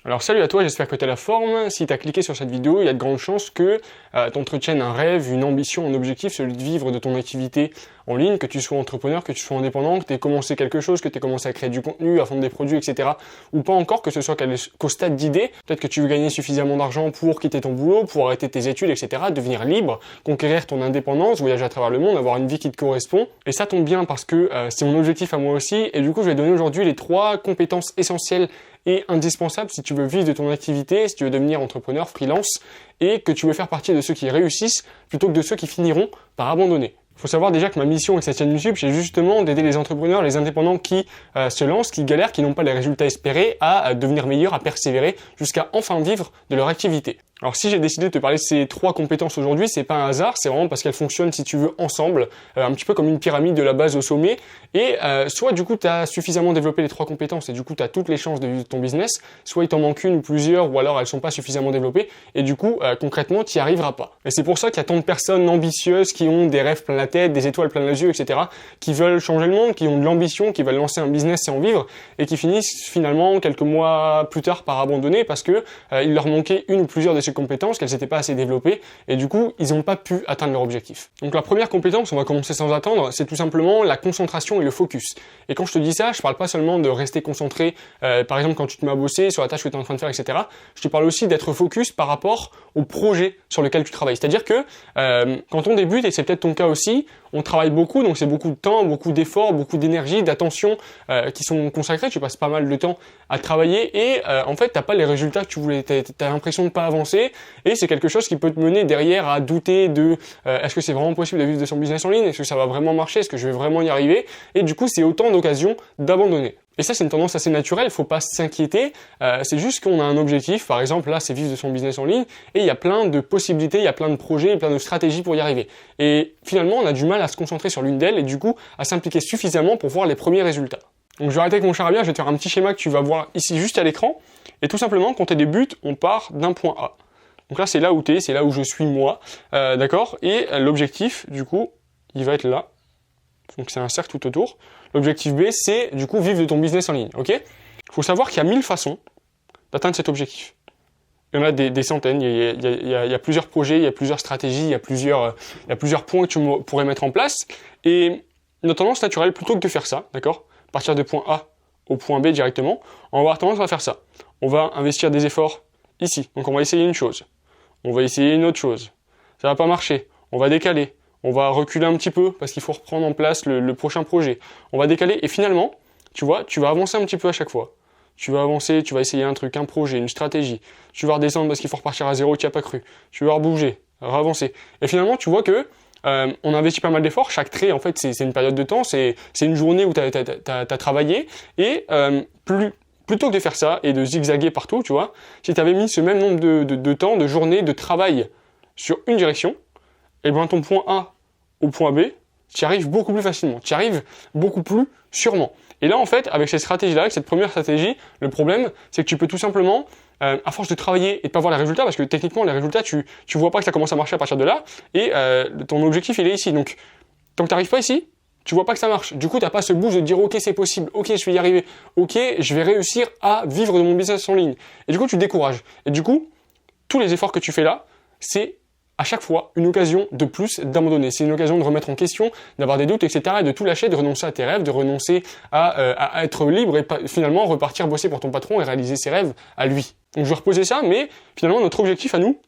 Alors salut à toi, j'espère que tu as la forme. Si tu as cliqué sur cette vidéo, il y a de grandes chances que tu entretiennes un rêve, une ambition, un objectif, celui de vivre de ton activité en ligne, que tu sois entrepreneur, que tu sois indépendant, que tu aies commencé quelque chose, que tu aies commencé à créer du contenu, à vendre des produits, etc. Ou pas encore, que ce soit qu'au stade d'idée. Peut-être que tu veux gagner suffisamment d'argent pour quitter ton boulot, pour arrêter tes études, etc. Devenir libre, conquérir ton indépendance, voyager à travers le monde, avoir une vie qui te correspond. Et ça tombe bien parce que c'est mon objectif à moi aussi. Et du coup, je vais donner aujourd'hui les 3 compétences essentielles et indispensable si tu veux vivre de ton activité, si tu veux devenir entrepreneur, freelance, et que tu veux faire partie de ceux qui réussissent plutôt que de ceux qui finiront par abandonner. Il faut savoir déjà que ma mission avec cette chaîne YouTube, c'est justement d'aider les entrepreneurs, les indépendants qui se lancent, qui galèrent, qui n'ont pas les résultats espérés, à devenir meilleurs, à persévérer, jusqu'à enfin vivre de leur activité. Alors si j'ai décidé de te parler de ces 3 compétences aujourd'hui, c'est pas un hasard, c'est vraiment parce qu'elles fonctionnent, si tu veux, ensemble, un petit peu comme une pyramide de la base au sommet, et soit du coup tu as suffisamment développé les 3 compétences et du coup tu as toutes les chances de vivre ton business, soit il t'en manque une ou plusieurs, ou alors elles sont pas suffisamment développées, et du coup concrètement tu n'y arriveras pas. Et c'est pour ça qu'il y a tant de personnes ambitieuses qui ont des rêves plein la tête, des étoiles plein les yeux, etc., qui veulent changer le monde, qui ont de l'ambition, qui veulent lancer un business et en vivre, et qui finissent finalement quelques mois plus tard par abandonner parce que il leur manquait une ou plusieurs de ces compétences, qu'elles n'étaient pas assez développées, et du coup, ils n'ont pas pu atteindre leur objectif. Donc la première compétence, on va commencer sans attendre, c'est tout simplement la concentration et le focus. Et quand je te dis ça, je parle pas seulement de rester concentré, par exemple quand tu te mets à bosser sur la tâche que tu es en train de faire, etc. Je te parle aussi d'être focus par rapport au projet sur lequel tu travailles. C'est-à-dire que quand on débute, et c'est peut-être ton cas aussi, on travaille beaucoup, donc c'est beaucoup de temps, beaucoup d'efforts, beaucoup d'énergie, d'attention qui sont consacrés. Tu passes pas mal de temps à travailler et en fait, t'as pas les résultats que tu voulais. T'as l'impression de pas avancer et c'est quelque chose qui peut te mener derrière à douter de est-ce que c'est vraiment possible de vivre de son business en ligne? Est-ce que ça va vraiment marcher? Est-ce que je vais vraiment y arriver? Et du coup, c'est autant d'occasions d'abandonner. Et ça, c'est une tendance assez naturelle, il faut pas s'inquiéter, c'est juste qu'on a un objectif, par exemple, là, c'est vivre de son business en ligne, et il y a plein de possibilités, il y a plein de projets, plein de stratégies pour y arriver. Et finalement, on a du mal à se concentrer sur l'une d'elles, et du coup, à s'impliquer suffisamment pour voir les premiers résultats. Donc je vais arrêter avec mon charabia, je vais te faire un petit schéma que tu vas voir ici, juste à l'écran, et tout simplement, quand tu débutes, on part d'un point A. Donc là, c'est là où tu es, c'est là où je suis moi, d'accord? Et l'objectif, du coup, il va être là. Donc c'est un cercle tout autour. L'objectif B, c'est du coup vivre de ton business en ligne, ok? Il faut savoir qu'il y a 1000 façons d'atteindre cet objectif. Il y en a des centaines, il y a plusieurs projets, il y a plusieurs stratégies, il y a plusieurs points que tu pourrais mettre en place. Et notre tendance naturelle, plutôt que de faire ça, d'accord? Partir de point A au point B directement, on va avoir tendance à faire ça. On va investir des efforts ici. Donc on va essayer une chose. On va essayer une autre chose. Ça va pas marcher. On va décaler. On va reculer un petit peu parce qu'il faut reprendre en place le prochain projet. On va décaler et finalement, tu vois, tu vas avancer un petit peu à chaque fois. Tu vas avancer, tu vas essayer un truc, un projet, une stratégie. Tu vas redescendre parce qu'il faut repartir à zéro, tu n'y as pas cru. Tu vas rebouger, ravancer. Et finalement, tu vois que on investit pas mal d'efforts. Chaque trait, en fait, c'est une période de temps. C'est une journée où tu as travaillé. Et plutôt que de faire ça et de zigzaguer partout, tu vois, si tu avais mis ce même nombre de temps, de journées, de travail sur une direction, et bien ton point A au point B, tu y arrives beaucoup plus facilement, tu y arrives beaucoup plus sûrement. Et là, en fait, avec cette stratégie-là, avec cette première stratégie, le problème, c'est que tu peux tout simplement, à force de travailler et de pas voir les résultats, parce que techniquement, les résultats, tu vois pas que ça commence à marcher à partir de là, et ton objectif, il est ici. Donc, tant que tu n'arrives pas ici, tu vois pas que ça marche. Du coup, tu n'as pas ce boost de dire, ok, c'est possible, ok, je vais y arriver, ok, je vais réussir à vivre de mon business en ligne. Et du coup, tu te décourages. Et du coup, tous les efforts que tu fais là, c'est à chaque fois une occasion de plus d'abandonner. C'est une occasion de remettre en question, d'avoir des doutes, etc. et de tout lâcher, de renoncer à tes rêves, de renoncer à être libre et finalement repartir bosser pour ton patron et réaliser ses rêves à lui. Donc je vais reposer ça, mais finalement notre objectif à nous,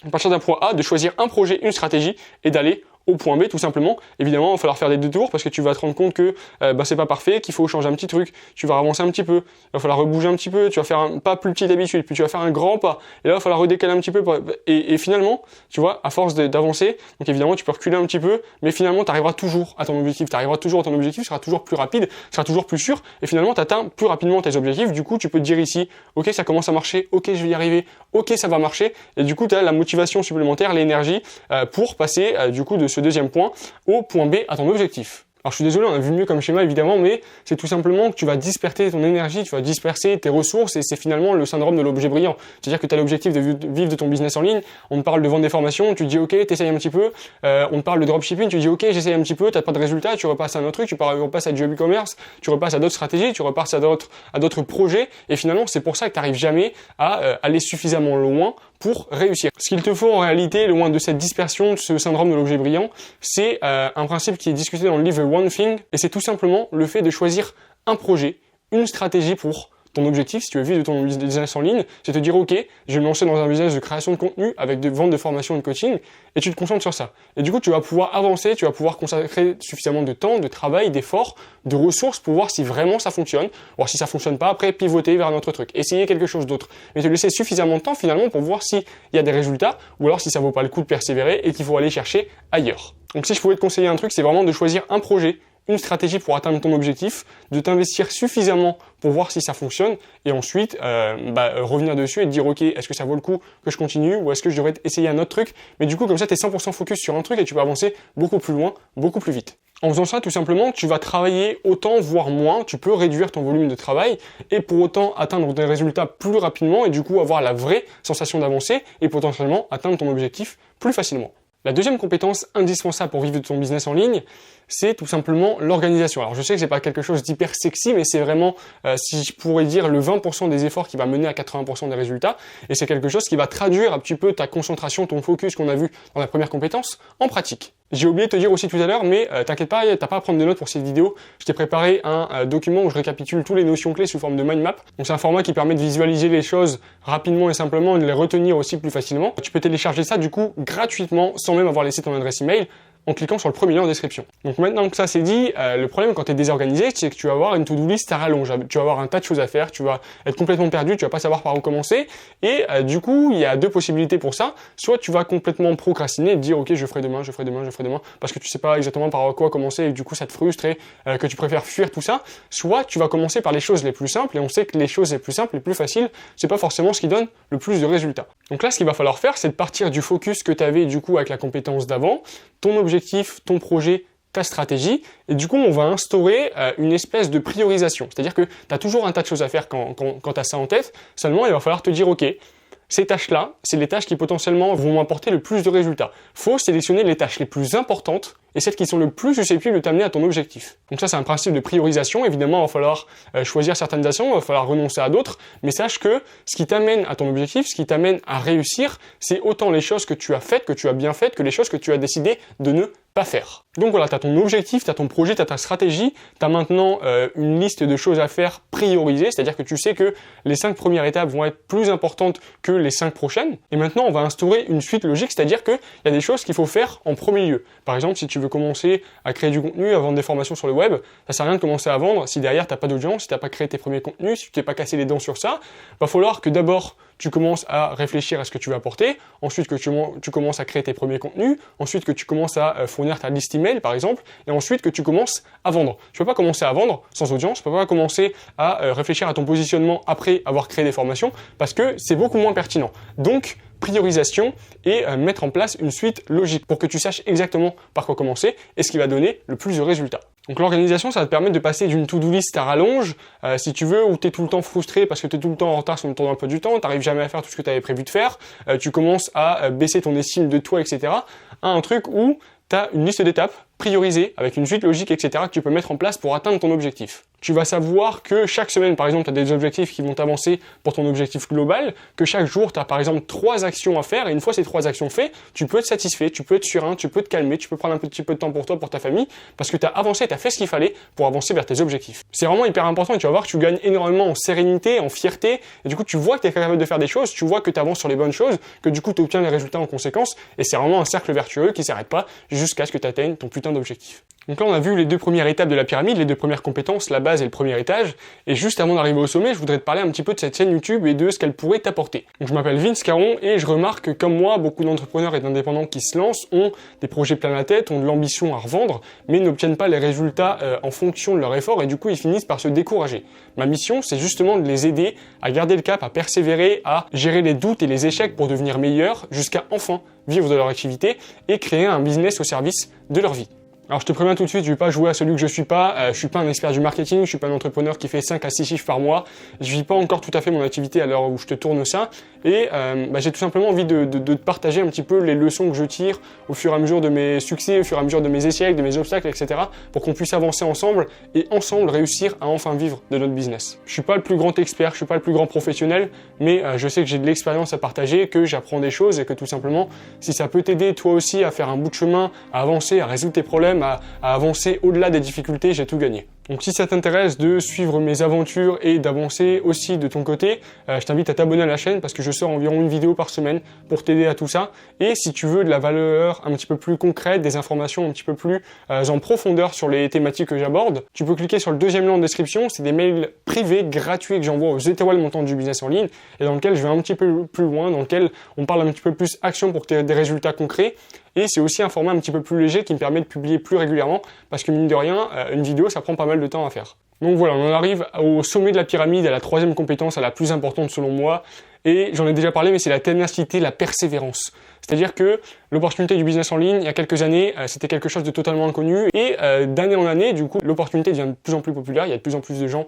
à partir d'un point A, de choisir un projet, une stratégie et d'aller au point B tout simplement. Évidemment, il va falloir faire des détours parce que tu vas te rendre compte que c'est pas parfait, qu'il faut changer un petit truc, tu vas avancer un petit peu, il va falloir rebouger un petit peu, tu vas faire un pas plus petit d'habitude, puis tu vas faire un grand pas, et là il va falloir redécaler un petit peu, et finalement, tu vois, à force d'avancer, donc évidemment tu peux reculer un petit peu, mais finalement tu arriveras toujours à ton objectif, sera toujours plus rapide, sera toujours plus sûr, et finalement tu atteins plus rapidement tes objectifs, du coup tu peux te dire ici, ok ça commence à marcher, ok je vais y arriver, ok ça va marcher, et du coup tu as la motivation supplémentaire, l'énergie pour passer du coup de ce deuxième point au point B à ton objectif. Alors je suis désolé, on a vu mieux comme schéma évidemment, mais c'est tout simplement que tu vas disperser ton énergie, tu vas disperser tes ressources et c'est finalement le syndrome de l'objet brillant. C'est-à-dire que tu as l'objectif de vivre de ton business en ligne, on te parle de vendre des formations, tu dis ok, t'essayes un petit peu, on te parle de dropshipping, tu dis ok, j'essaye un petit peu, t'as pas de résultat, tu repasses à un autre truc, tu repasses à du e-commerce, tu repasses à d'autres stratégies, tu repasses à d'autres projets et finalement c'est pour ça que tu n'arrives jamais à aller suffisamment loin pour réussir. Ce qu'il te faut en réalité, loin de cette dispersion, de ce syndrome de l'objet brillant, c'est un principe qui est discuté dans le livre One Thing, et c'est tout simplement le fait de choisir un projet, une stratégie pour ton objectif, si tu veux vivre de ton business en ligne, c'est te dire ok, je vais me lancer dans un business de création de contenu avec des ventes de formation et de coaching, et tu te concentres sur ça. Et du coup, tu vas pouvoir avancer, tu vas pouvoir consacrer suffisamment de temps, de travail, d'efforts, de ressources pour voir si vraiment ça fonctionne, voir si ça fonctionne pas, après pivoter vers un autre truc, essayer quelque chose d'autre. Mais te laisser suffisamment de temps finalement pour voir s'il y a des résultats, ou alors si ça vaut pas le coup de persévérer et qu'il faut aller chercher ailleurs. Donc si je pouvais te conseiller un truc, c'est vraiment de choisir un projet, une stratégie pour atteindre ton objectif, de t'investir suffisamment pour voir si ça fonctionne et ensuite revenir dessus et te dire ok, est-ce que ça vaut le coup que je continue ou est-ce que je devrais essayer un autre truc, mais du coup comme ça tu es 100% focus sur un truc et tu peux avancer beaucoup plus loin, beaucoup plus vite. En faisant ça, tout simplement, tu vas travailler autant, voire moins, tu peux réduire ton volume de travail et pour autant atteindre des résultats plus rapidement et du coup avoir la vraie sensation d'avancer et potentiellement atteindre ton objectif plus facilement. La deuxième compétence indispensable pour vivre de ton business en ligne, c'est tout simplement l'organisation. Alors je sais que c'est pas quelque chose d'hyper sexy, mais c'est vraiment, si je pourrais dire, le 20% des efforts qui va mener à 80% des résultats. Et c'est quelque chose qui va traduire un petit peu ta concentration, ton focus qu'on a vu dans la première compétence en pratique. J'ai oublié de te dire aussi tout à l'heure, mais t'inquiète pas, t'as pas à prendre des notes pour cette vidéo. Je t'ai préparé un document où je récapitule toutes les notions clés sous forme de mind map. Donc c'est un format qui permet de visualiser les choses rapidement et simplement et de les retenir aussi plus facilement. Tu peux télécharger ça du coup gratuitement sans même avoir laissé ton adresse email en cliquant sur le premier lien en description. Donc maintenant que ça c'est dit, le problème quand tu es désorganisé, c'est que tu vas avoir une to-do list à rallonge. Tu vas avoir un tas de choses à faire, tu vas être complètement perdu, tu vas pas savoir par où commencer. Et du coup, il y a deux possibilités pour ça. Soit tu vas complètement procrastiner et te dire ok, je ferai demain, parce que tu sais pas exactement par quoi commencer et du coup ça te frustre et que tu préfères fuir tout ça. Soit tu vas commencer par les choses les plus simples et on sait que les choses les plus simples, les plus faciles, c'est pas forcément ce qui donne le plus de résultats. Donc là, ce qu'il va falloir faire, c'est de partir du focus que tu avais du coup avec la compétence d'avant, ton objectif, ton projet, ta stratégie, et du coup on va instaurer une espèce de priorisation. C'est-à-dire que tu as toujours un tas de choses à faire quand tu as ça en tête, seulement il va falloir te dire ok, ces tâches-là, c'est les tâches qui potentiellement vont m'apporter le plus de résultats. Faut sélectionner les tâches les plus importantes et celles qui sont le plus susceptibles de t'amener à ton objectif. Donc ça, c'est un principe de priorisation. Évidemment, il va falloir choisir certaines actions, il va falloir renoncer à d'autres, mais sache que ce qui t'amène à ton objectif, ce qui t'amène à réussir, c'est autant les choses que tu as faites, que tu as bien faites, que les choses que tu as décidé de ne pas faire. Donc voilà, tu as ton objectif, tu as ton projet, tu as ta stratégie, tu as maintenant une liste de choses à faire priorisées, c'est-à-dire que tu sais que les 5 premières étapes vont être plus importantes que les 5 prochaines. Et maintenant, on va instaurer une suite logique, c'est-à-dire qu'il y a des choses qu'il faut faire en premier lieu. Par exemple, si tu veux commencer à créer du contenu, à vendre des formations sur le web, ça sert à rien de commencer à vendre si derrière tu n'as pas d'audience, si tu n'as pas créé tes premiers contenus, si tu t'es pas cassé les dents sur ça. Va falloir que d'abord tu commences à réfléchir à ce que tu vas apporter, ensuite que tu commences à créer tes premiers contenus, ensuite que tu commences à fournir ta liste email par exemple, et ensuite que tu commences à vendre. Tu peux pas commencer à vendre sans audience, tu peux pas commencer à réfléchir à ton positionnement après avoir créé des formations, parce que c'est beaucoup moins pertinent. Donc, priorisation et mettre en place une suite logique pour que tu saches exactement par quoi commencer et ce qui va donner le plus de résultats. Donc l'organisation, ça va te permettre de passer d'une to-do list à rallonge, si tu veux, où tu es tout le temps frustré parce que tu es tout le temps en retard sur ton emploi du temps, tu n'arrives jamais à faire tout ce que tu avais prévu de faire, tu commences à baisser ton estime de toi, etc., à un truc où tu as une liste d'étapes priorisée avec une suite logique, etc., que tu peux mettre en place pour atteindre ton objectif. Tu vas savoir que chaque semaine, par exemple, tu as des objectifs qui vont t'avancer pour ton objectif global, que chaque jour, tu as par exemple 3 actions à faire, et une fois ces 3 actions faites, tu peux être satisfait, tu peux être serein, tu peux te calmer, tu peux prendre un petit peu de temps pour toi, pour ta famille, parce que tu as avancé, tu as fait ce qu'il fallait pour avancer vers tes objectifs. C'est vraiment hyper important et tu vas voir que tu gagnes énormément en sérénité, en fierté, et du coup, tu vois que tu es capable de faire des choses, tu vois que tu avances sur les bonnes choses, que du coup, tu obtiens les résultats en conséquence, et c'est vraiment un cercle vertueux qui s'arrête pas jusqu'à ce que tu atteignes ton putain d'objectif. Donc là, on a vu les 2 premières étapes de la pyramide, les 2 premières compétences, la base et le premier étage. Et juste avant d'arriver au sommet, je voudrais te parler un petit peu de cette chaîne YouTube et de ce qu'elle pourrait t'apporter. Donc je m'appelle Vince Caron et je remarque que comme moi, beaucoup d'entrepreneurs et d'indépendants qui se lancent ont des projets plein la tête, ont de l'ambition à revendre, mais n'obtiennent pas les résultats en fonction de leur effort et du coup, ils finissent par se décourager. Ma mission, c'est justement de les aider à garder le cap, à persévérer, à gérer les doutes et les échecs pour devenir meilleurs jusqu'à enfin vivre de leur activité et créer un business au service de leur vie. Alors je te préviens tout de suite, je vais pas jouer à celui que je suis pas un expert du marketing, je suis pas un entrepreneur qui fait 5 à 6 chiffres par mois, je vis pas encore tout à fait mon activité à l'heure où je te tourne ça, et j'ai tout simplement envie de te partager un petit peu les leçons que je tire au fur et à mesure de mes succès, au fur et à mesure de mes échecs, de mes obstacles, etc. pour qu'on puisse avancer ensemble et ensemble réussir à enfin vivre de notre business. Je suis pas le plus grand expert, je suis pas le plus grand professionnel, mais je sais que j'ai de l'expérience à partager, que j'apprends des choses et que tout simplement, si ça peut t'aider toi aussi à faire un bout de chemin, à avancer, à résoudre tes problèmes, à avancer au-delà des difficultés, j'ai tout gagné. Donc si ça t'intéresse de suivre mes aventures et d'avancer aussi de ton côté, je t'invite à t'abonner à la chaîne parce que je sors environ une vidéo par semaine pour t'aider à tout ça. Et si tu veux de la valeur un petit peu plus concrète, des informations un petit peu plus en profondeur sur les thématiques que j'aborde, tu peux cliquer sur le deuxième lien en description. C'est des mails privés, gratuits que j'envoie aux étoiles montantes du business en ligne et dans lequel je vais un petit peu plus loin, dans lequel on parle un petit peu plus action pour que tu aies des résultats concrets. Et c'est aussi un format un petit peu plus léger qui me permet de publier plus régulièrement parce que mine de rien, une vidéo ça prend pas mal de temps à faire. Donc voilà, on en arrive au sommet de la pyramide, à la troisième compétence, à la plus importante selon moi. Et j'en ai déjà parlé, mais c'est la ténacité, la persévérance. C'est-à-dire que l'opportunité du business en ligne, il y a quelques années, c'était quelque chose de totalement inconnu. Et d'année en année, du coup, l'opportunité devient de plus en plus populaire. Il y a de plus en plus de gens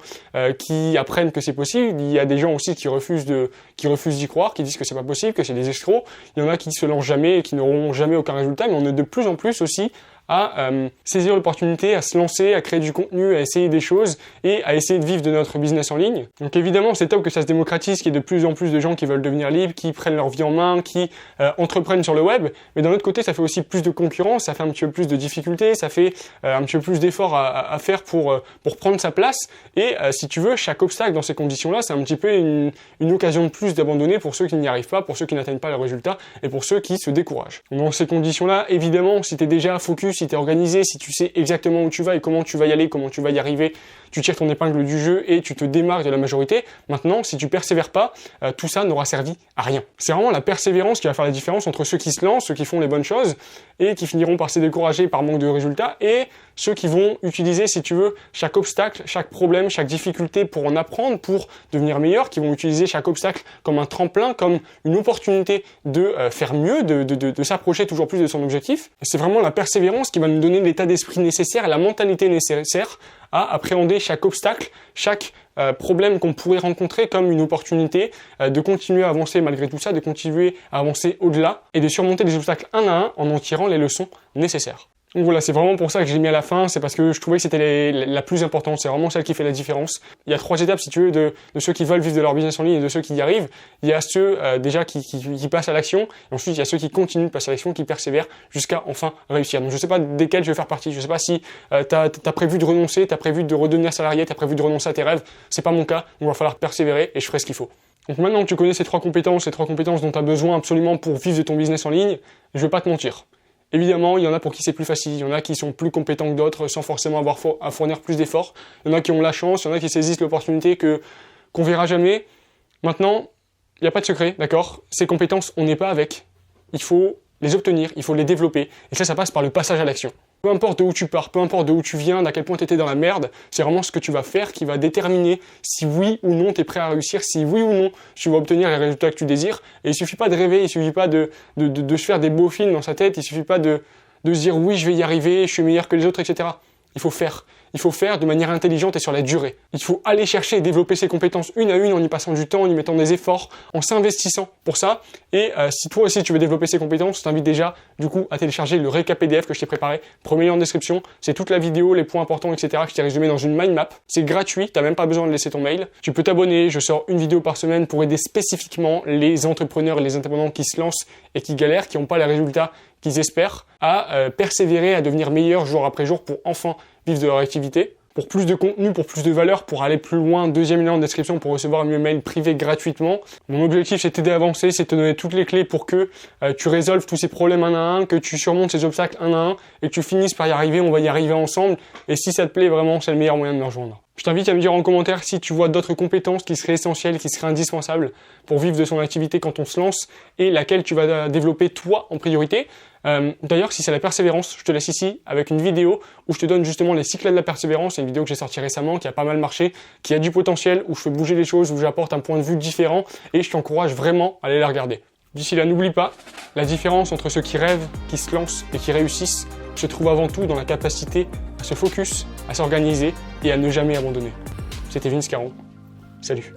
qui apprennent que c'est possible. Il y a des gens aussi qui refusent d'y croire, qui disent que c'est pas possible, que c'est des escrocs. Il y en a qui se lancent jamais et qui n'auront jamais aucun résultat. Mais on est de plus en plus aussi à saisir l'opportunité, à se lancer, à créer du contenu, à essayer des choses et à essayer de vivre de notre business en ligne. Donc évidemment, c'est top que ça se démocratise, qu'il y ait de plus en plus de gens qui veulent devenir libres, qui prennent leur vie en main, qui entreprennent sur le web. Mais d'un autre côté, ça fait aussi plus de concurrence, ça fait un petit peu plus de difficultés, ça fait un petit peu plus d'efforts à faire pour prendre sa place. Et si tu veux, chaque obstacle dans ces conditions-là, c'est un petit peu une occasion de plus d'abandonner pour ceux qui n'y arrivent pas, pour ceux qui n'atteignent pas le résultat et pour ceux qui se découragent. Donc dans ces conditions-là, évidemment, si tu es déjà focus, si tu es organisé, si tu sais exactement où tu vas et comment tu vas y aller, comment tu vas y arriver, tu tires ton épingle du jeu et tu te démarques de la majorité. Maintenant, si tu persévères pas, tout ça n'aura servi à rien. C'est vraiment la persévérance qui va faire la différence entre ceux qui se lancent, ceux qui font les bonnes choses et qui finiront par se décourager par manque de résultats et ceux qui vont utiliser, si tu veux, chaque obstacle, chaque problème, chaque difficulté pour en apprendre, pour devenir meilleur, qui vont utiliser chaque obstacle comme un tremplin, comme une opportunité de faire mieux, de s'approcher toujours plus de son objectif. Et c'est vraiment la persévérance qui va nous donner l'état d'esprit nécessaire, la mentalité nécessaire à appréhender chaque obstacle, chaque problème qu'on pourrait rencontrer comme une opportunité de continuer à avancer malgré tout ça, de continuer à avancer au-delà et de surmonter les obstacles un à un en tirant les leçons nécessaires. Donc voilà, c'est vraiment pour ça que j'ai mis à la fin, c'est parce que je trouvais que c'était la plus importante, c'est vraiment celle qui fait la différence. Il y a 3 étapes, si tu veux, de ceux qui veulent vivre de leur business en ligne et de ceux qui y arrivent. Il y a ceux déjà qui passent à l'action, et ensuite il y a ceux qui continuent de passer à l'action, qui persévèrent jusqu'à enfin réussir. Donc je sais pas desquels je vais faire partie, je sais pas si t'as prévu de renoncer, t'as prévu de redevenir salarié, t'as prévu de renoncer à tes rêves, c'est pas mon cas, donc il va falloir persévérer et je ferai ce qu'il faut. Donc maintenant que tu connais ces 3 compétences dont tu as besoin absolument pour vivre de ton business en ligne, je vais pas te mentir. Évidemment, il y en a pour qui c'est plus facile, il y en a qui sont plus compétents que d'autres sans forcément avoir à fournir plus d'efforts. Il y en a qui ont la chance, il y en a qui saisissent l'opportunité qu'on verra jamais. Maintenant, il n'y a pas de secret, d'accord? Ces compétences, on n'est pas avec. Il faut les obtenir, il faut les développer. Et ça passe par le passage à l'action. Peu importe de où tu pars, peu importe de où tu viens, d'à quel point tu étais dans la merde, c'est vraiment ce que tu vas faire qui va déterminer si oui ou non tu es prêt à réussir, si oui ou non tu vas obtenir les résultats que tu désires. Et il suffit pas de rêver, il suffit pas de se faire des beaux films dans sa tête, il suffit pas de se dire oui je vais y arriver, je suis meilleur que les autres, etc. Il faut faire. Il faut faire de manière intelligente et sur la durée. Il faut aller chercher et développer ses compétences une à une en y passant du temps, en y mettant des efforts, en s'investissant pour ça. Et si toi aussi tu veux développer ces compétences, je t'invite déjà du coup à télécharger le récap PDF que je t'ai préparé. Premier lien en description, c'est toute la vidéo, les points importants, etc. que je t'ai résumé dans une mind map. C'est gratuit, t'as même pas besoin de laisser ton mail. Tu peux t'abonner, je sors une vidéo par semaine pour aider spécifiquement les entrepreneurs et les indépendants qui se lancent et qui galèrent, qui n'ont pas les résultats qu'ils espèrent, à persévérer, à devenir meilleurs jour après jour pour enfin vivre de leur activité. Pour plus de contenu, pour plus de valeur, pour aller plus loin, deuxième lien en description pour recevoir mes mails privés gratuitement. Mon objectif, c'est t'aider à avancer, c'est te donner toutes les clés pour que tu résolves tous ces problèmes un à un, que tu surmontes ces obstacles un à un et que tu finisses par y arriver, on va y arriver ensemble. Et si ça te plaît vraiment, c'est le meilleur moyen de me rejoindre. Je t'invite à me dire en commentaire si tu vois d'autres compétences qui seraient essentielles, qui seraient indispensables pour vivre de son activité quand on se lance et laquelle tu vas développer toi en priorité. D'ailleurs, si c'est la persévérance, je te laisse ici avec une vidéo où je te donne justement les 6 clés de la persévérance. C'est une vidéo que j'ai sortie récemment, qui a pas mal marché, qui a du potentiel, où je fais bouger les choses, où j'apporte un point de vue différent et je t'encourage vraiment à aller la regarder. D'ici là, n'oublie pas, la différence entre ceux qui rêvent, qui se lancent et qui réussissent se trouve avant tout dans la capacité à se focus, à s'organiser et à ne jamais abandonner. C'était Vince Caron. Salut.